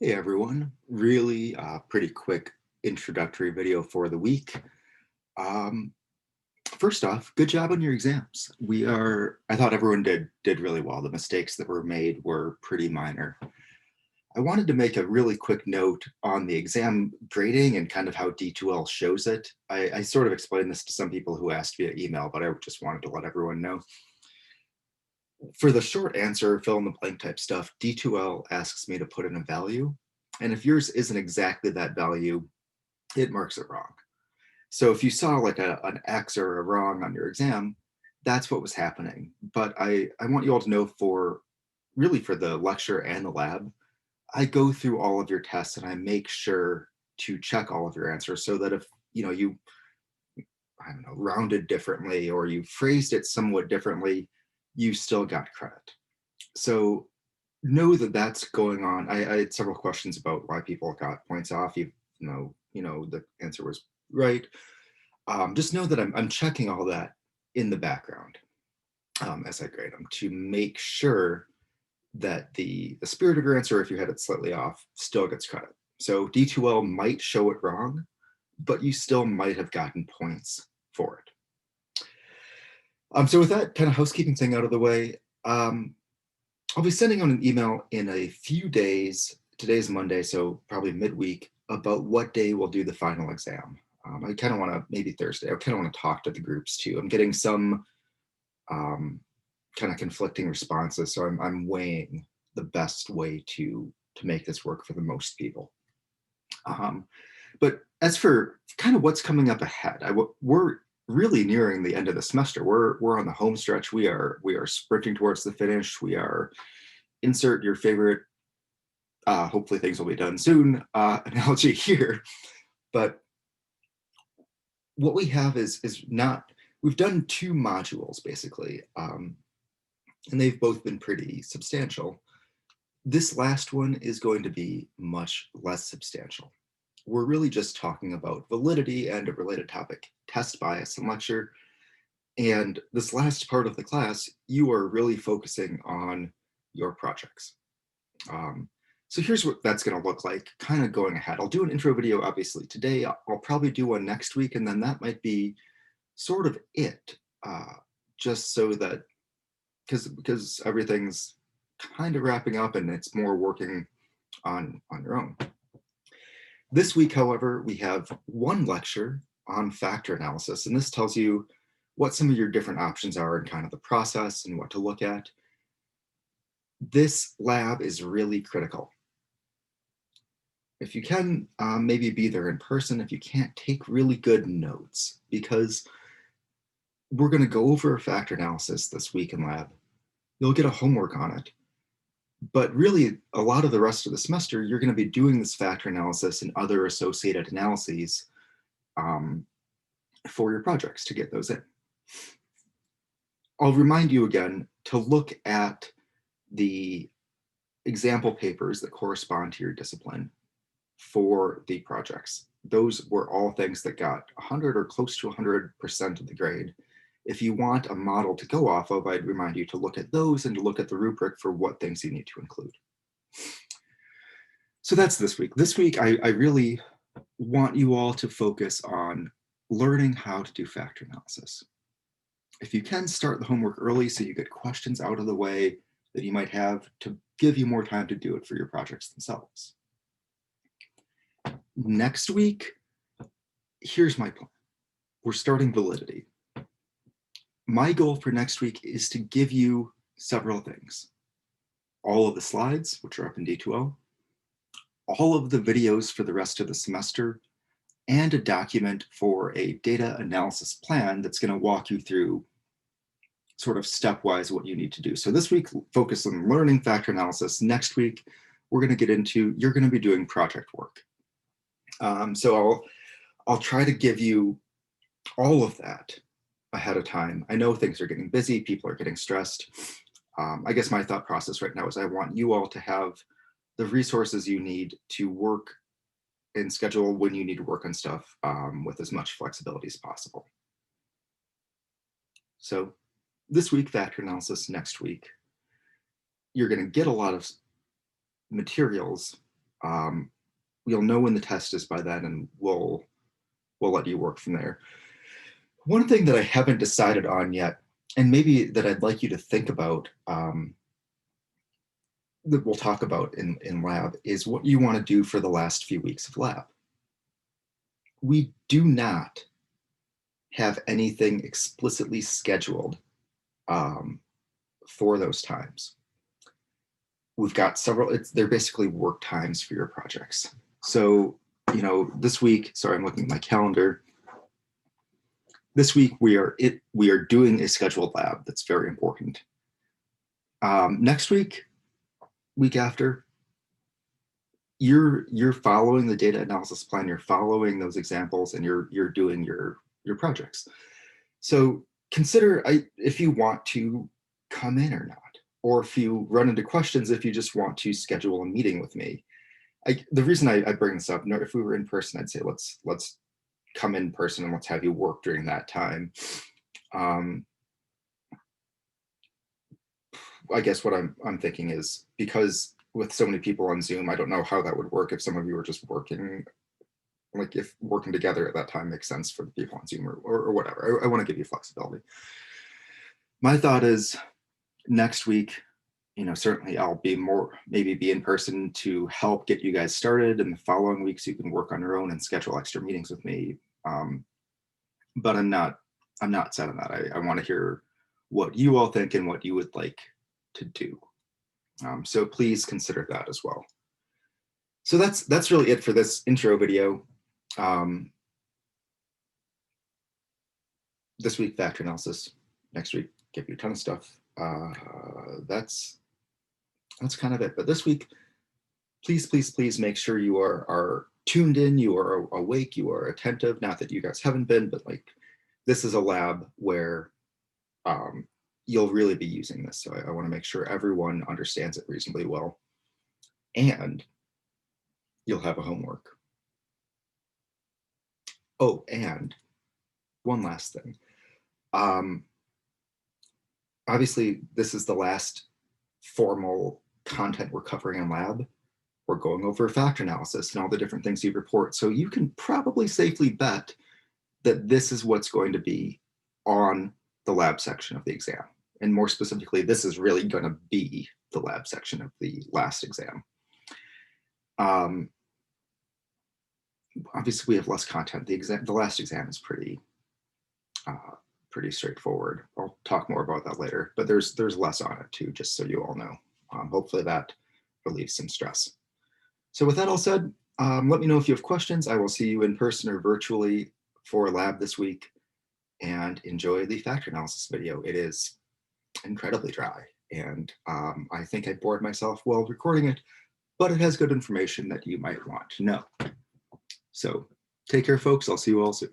Hey everyone, really pretty quick introductory video for the week. Um, First off, good job on your exams. I thought everyone did really well. The mistakes that were made were pretty minor. I wanted to make a really quick note on the exam grading and kind of how D2L shows it. I sort of explained this to some people who asked via email, but I just wanted to let everyone know. For the short answer, fill in the blank type stuff, D2L asks me to put in a value. And if yours isn't exactly that value, it marks it wrong. So if you saw like an X or a wrong on your exam, that's what was happening. But I want you all to know for the lecture and the lab, I go through all of your tests and I make sure to check all of your answers so that if you I don't know, rounded differently or you phrased it somewhat differently, you still got credit. So know that that's going on. I had several questions about why people got points off, even though the answer was right. Just know that I'm checking all that in the background as I grade them to make sure that the spirit of your answer, if you had it slightly off, still gets credit. So D2L might show it wrong, but you still might have gotten points for it. So with that kind of housekeeping thing out of the way, I'll be sending out an email in a few days. Today's Monday, so probably midweek, about what day we'll do the final exam. I kind of want to, maybe Thursday, I kind of want to talk to the groups too. I'm getting some kind of conflicting responses, so I'm weighing the best way to make this work for the most people. But as for kind of what's coming up ahead, we're really nearing the end of the semester. We're on the home stretch. We are sprinting towards the finish. We are insert your favorite. Hopefully things will be done soon. Analogy here, but what we have is not. We've done two modules basically, and they've both been pretty substantial. This last one is going to be much less substantial. We're really just talking about validity and a related topic, test bias and lecture. And this last part of the class, you are really focusing on your projects. So here's what that's going to look like, kind of going ahead. I'll do an intro video, obviously, today. I'll probably do one next week, and then that might be sort of it, just so that, because everything's kind of wrapping up and it's more working on your own. This week, however, we have one lecture on factor analysis, and this tells you what some of your different options are and kind of the process and what to look at. This lab is really critical. If you can, maybe be there in person. If you can't, take really good notes, because we're going to go over factor analysis this week in lab. You'll get a homework on it. But really, a lot of the rest of the semester, you're going to be doing this factor analysis and other associated analyses for your projects to get those in. I'll remind you again to look at the example papers that correspond to your discipline for the projects. Those were all things that got 100 or close to 100% of the grade. If you want a model to go off of, I'd remind you to look at those and to look at the rubric for what things you need to include. So that's this week. This week, I really want you all to focus on learning how to do factor analysis. If you can, start the homework early so you get questions out of the way that you might have to give you more time to do it for your projects themselves. Next week, here's my plan. We're starting validity. My goal for next week is to give you several things. All of the slides, which are up in D2L, all of the videos for the rest of the semester, and a document for a data analysis plan that's going to walk you through sort of stepwise what you need to do. So this week, focus on learning factor analysis. Next week, we're going to get into, you're going to be doing project work. So I'll try to give you all of that ahead of time. I know things are getting busy, people are getting stressed. I guess my thought process right now is I want you all to have the resources you need to work and schedule when you need to work on stuff with as much flexibility as possible. So this week, factor analysis. Next week, you're going to get a lot of materials You'll know when the test is by then, and we'll let you work from there. One thing that I haven't decided on yet, and maybe that I'd like you to think about, that we'll talk about in lab, is what you want to do for the last few weeks of lab. We do not have anything explicitly scheduled for those times. We've got several, they're basically work times for your projects. So, this week, sorry, I'm looking at my calendar. This week we are doing a scheduled lab that's very important. Next week, week after, you're following the data analysis plan, you're following those examples, and you're doing your projects. So consider if you want to come in or not, or if you run into questions, if you just want to schedule a meeting with me. The reason I bring this up, if we were in person, I'd say let's come in person and let's have you work during that time. I guess what I'm thinking is, because with so many people on Zoom, I don't know how that would work if some of you were just working, like if working together at that time makes sense for the people on Zoom or whatever. I want to give you flexibility. My thought is next week, certainly I'll maybe be in person to help get you guys started, and the following weeks you can work on your own and schedule extra meetings with me. But I'm not set on that. I want to hear what you all think and what you would like to do. So please consider that as well. So that's really it for this intro video. This week, factor analysis. Next week, give you a ton of stuff. That's kind of it. But this week, please make sure you are tuned in, you are awake, you are attentive. Not that you guys haven't been, but like this is a lab where you'll really be using this. So I want to make sure everyone understands it reasonably well. And you'll have a homework. Oh, and one last thing. Obviously, this is the last formal content we're covering in lab. We're going over factor analysis and all the different things you report. So you can probably safely bet that this is what's going to be on the lab section of the exam. And more specifically, this is really going to be the lab section of the last exam. Obviously, we have less content. The last exam is pretty straightforward. I'll talk more about that later, but there's less on it too, just so you all know. Hopefully that relieves some stress. So with that all said, let me know if you have questions. I will see you in person or virtually for lab this week, and enjoy the factor analysis video. It is incredibly dry, and I think I bored myself while recording it, but it has good information that you might want to know. So take care, folks. I'll see you all soon.